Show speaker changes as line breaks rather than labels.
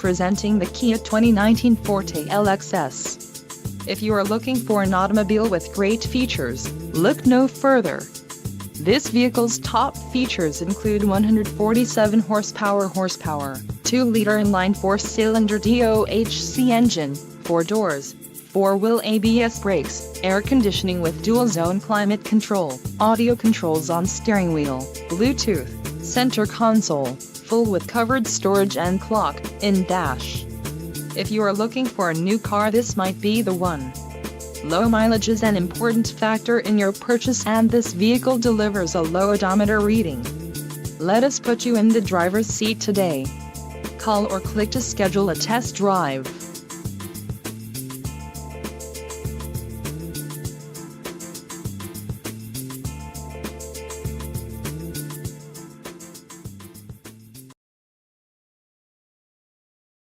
Presenting the Kia 2019 Forte LXS. If you are looking for an automobile with great features, look no further. This vehicle's top features include 147 horsepower, 2-liter inline 4-cylinder DOHC engine, 4 doors, 4-wheel ABS brakes, air conditioning with dual-zone climate control, audio controls on steering wheel, Bluetooth, center console, full with covered storage and clock-in dash. If you are looking for a new car, this might be the one. Low mileage is an important factor in your purchase, and this vehicle delivers a low odometer reading. Let us put you in the driver's seat today. Call or click to schedule a test drive.